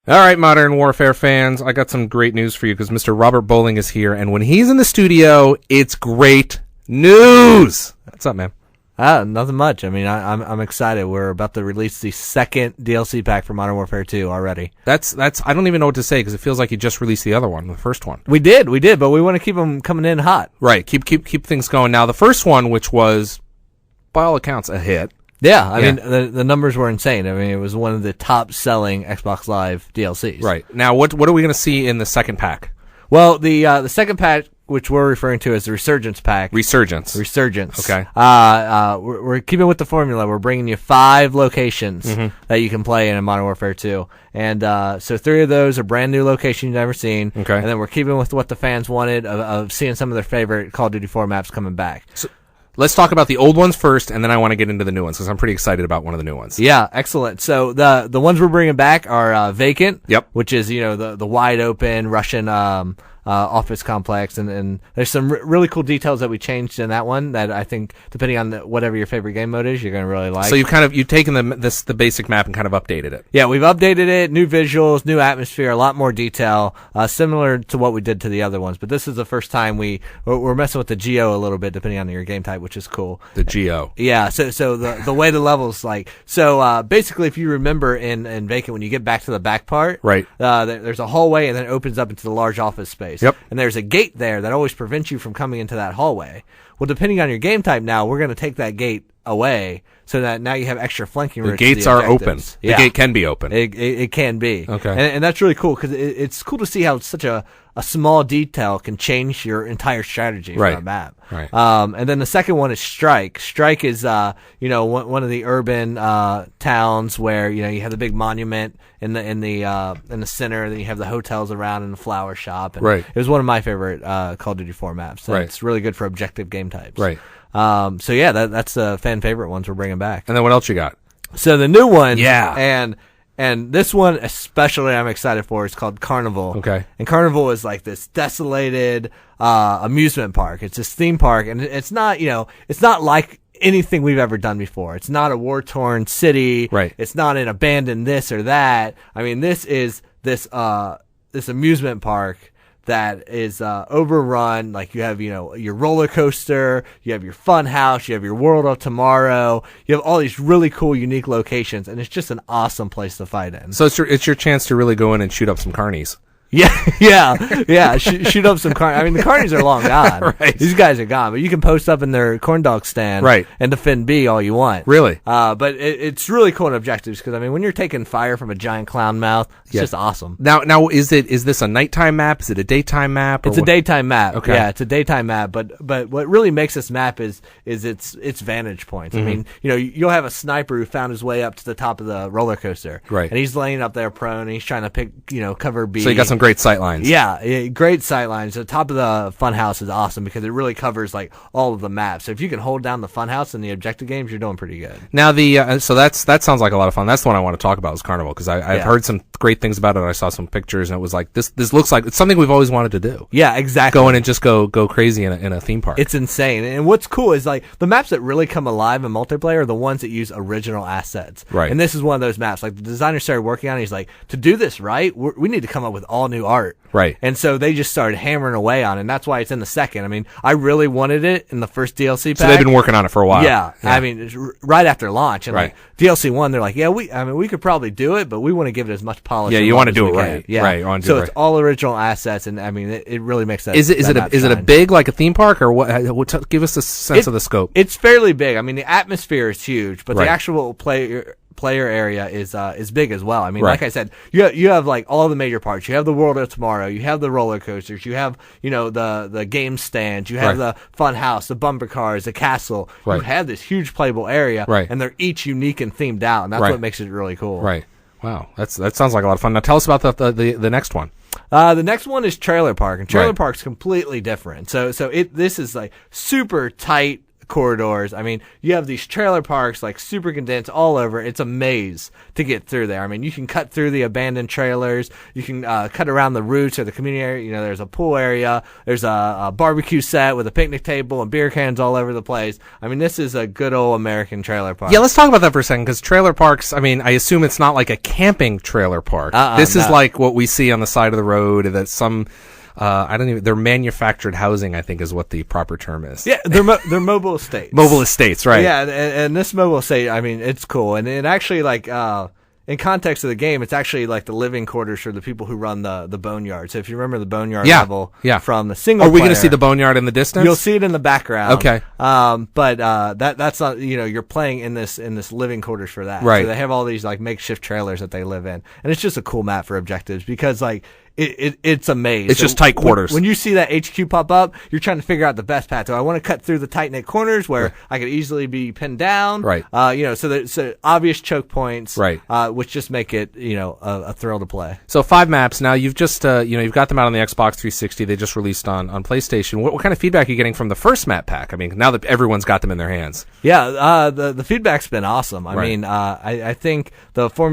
All right, Modern Warfare fans, I got some great news for you because Mr. Robert Bowling is here, and when he's in the studio, it's great news. What's up, man? Nothing much. I mean, I'm excited. We're about to release the second DLC pack for Modern Warfare 2 already. That's. I don't even know what to say because it feels like you just released the other one, the first one. We did, but we want to keep them coming in hot. Right. Keep things going. Now, the first one, which was, by all accounts, a hit. Yeah, I mean, the numbers were insane. I mean, it was one of the top-selling Xbox Live DLCs. Right. Now, what are we going to see in the second pack? Well, the second pack, which we're referring to as the Resurgence pack. Resurgence. Okay. We're keeping with the formula. We're bringing you 5 locations that you can play in Modern Warfare 2. And so 3 of those are brand new locations you've never seen. Okay. And then we're keeping with what the fans wanted of seeing some of their favorite Call of Duty 4 maps coming back. So, let's talk about the old ones first, and then I want to get into the new ones because I'm pretty excited about one of the new ones. Yeah, excellent. So the ones we're bringing back are Vacant, which is the wide open Russian office complex, and there's some really cool details that we changed in that one that I think, depending on whatever your favorite game mode is, you're going to really like. So you've taken the basic map and kind of updated it. Yeah, we've updated it, new visuals, new atmosphere, a lot more detail, similar to what we did to the other ones. But this is the first time we're messing with the geo a little bit, depending on your game type, which is cool. The geo. Yeah. So the way the levels basically, if you remember in Vacant, when you get back to the back part, right, there's a hallway and then it opens up into the large office space. Yep. And there's a gate there that always prevents you from coming into that hallway. Well, depending on your game type now, we're going to take that gate away so that now you have extra flanking routes. The gates are open. Yeah. The gate can be open. It can be. Okay. And that's really cool because it's cool to see how such a small detail can change your entire strategy for a map. Right. And then the second one is Strike. Strike is one of the urban towns where you have the big monument in the center. Then you have the hotels around and the flower shop. And right. It was one of my favorite Call of Duty 4 maps. So right. It's really good for objective game types. Right. So yeah, that's the fan favorite ones we're bringing back. And then what else you got? So the new one. Yeah. And this one especially I'm excited for is called Carnival. Okay. And Carnival is like this desolated amusement park. It's this theme park, and it's not it's not like anything we've ever done before. It's not a war-torn city. Right. It's not an abandoned this or that. I mean, this is this amusement park that is overrun. Like you have your roller coaster, you have your fun house, you have your World of Tomorrow, you have all these really cool unique locations, and it's just an awesome place to fight in. So it's your chance to really go in and shoot up some carnies. Yeah. Shoot up some carnies. I mean, the carnies are long gone. Right. These guys are gone, but you can post up in their corn dog stand, right, and defend B all you want. Really. But it's really cool in objectives because I mean, when you're taking fire from a giant clown mouth, it's just awesome. Now, is this a nighttime map? Is it a daytime map? It's a daytime map. Okay. Yeah, it's a daytime map. But what really makes this map is its vantage points. I mean, you'll have a sniper who found his way up to the top of the roller coaster, right, and he's laying up there prone, and he's trying to pick cover B. So you got some great sight lines. Yeah, great sight lines. The top of the funhouse is awesome because it really covers like all of the maps. So if you can hold down the funhouse in the objective games, you're doing pretty good. Now so that sounds like a lot of fun. That's the one I want to talk about is Carnival because I've heard some great things about it. I saw some pictures and it was like this looks like it's something we've always wanted to do. Yeah, exactly. Go in and just go crazy in a theme park. It's insane. And what's cool is like the maps that really come alive in multiplayer are the ones that use original assets. Right. And this is one of those maps. Like the designer started working on it. He's like, to do this right, we need to come up with all new art. Right. And so they just started hammering away on it, and that's why it's in the second. I mean, I really wanted it in the first DLC pack. So they've been working on it for a while. Yeah. I mean, it's right after launch. And like DLC 1, they're like, we could probably do it, but we want to give it as much polish. Yeah, you want to do it can. right. Yeah. Right. You want to so do it it's right. all original assets, and I mean, it really makes that. Is it a big like a theme park or what? Give us a sense of the scope. It's fairly big. I mean, the atmosphere is huge, but Right. the actual player area is big as well. I mean, like I said, you have like all the major parts. You have the World of Tomorrow. You have the roller coasters. You have the game stands. You have the fun house, the bumper cars, the castle. Right. You have this huge playable area, and they're each unique and themed out, and that's what makes it really cool. Right. Wow. That sounds like a lot of fun. Now tell us about the next one. The next one is Trailer Park, and Trailer Park's completely different. So this is like super tight corridors. I mean, you have these trailer parks like super condensed all over. It's a maze to get through there. I mean, you can cut through the abandoned trailers. You can cut around the routes or the community area. You know, there's a pool area. There's a barbecue set with a picnic table and beer cans all over the place. I mean, this is a good old American trailer park. Yeah, let's talk about that for a second, because trailer parks, I mean, I assume it's not like a camping trailer park. This is like what we see on the side of the road that some... they're manufactured housing, I think is what the proper term is. Yeah, they're mobile estates. Mobile estates, right. Yeah, and this mobile estate, I mean, it's cool. And it actually, like, in context of the game, it's actually like the living quarters for the people who run the boneyard. So if you remember the boneyard level from the single player. Are we going to see the boneyard in the distance? You'll see it in the background. Okay. But that's not, you know, you're playing in this living quarters for that. Right. So they have all these like makeshift trailers that they live in. And it's just a cool map for objectives because like it's a maze. It's just tight quarters. When you see that HQ pop up, you're trying to figure out the best path. Do I want to cut through the tight knit corners where I could easily be pinned down? Right. You know, so there's obvious choke points. Right. Which just make it, you know, a thrill to play. So 5 maps. Now you've just, you've got them out on the Xbox 360. They just released on PlayStation. What kind of feedback are you getting from the first map pack? I mean, now that everyone's got them in their hands. Yeah. The feedback's been awesome. I mean, I think the formula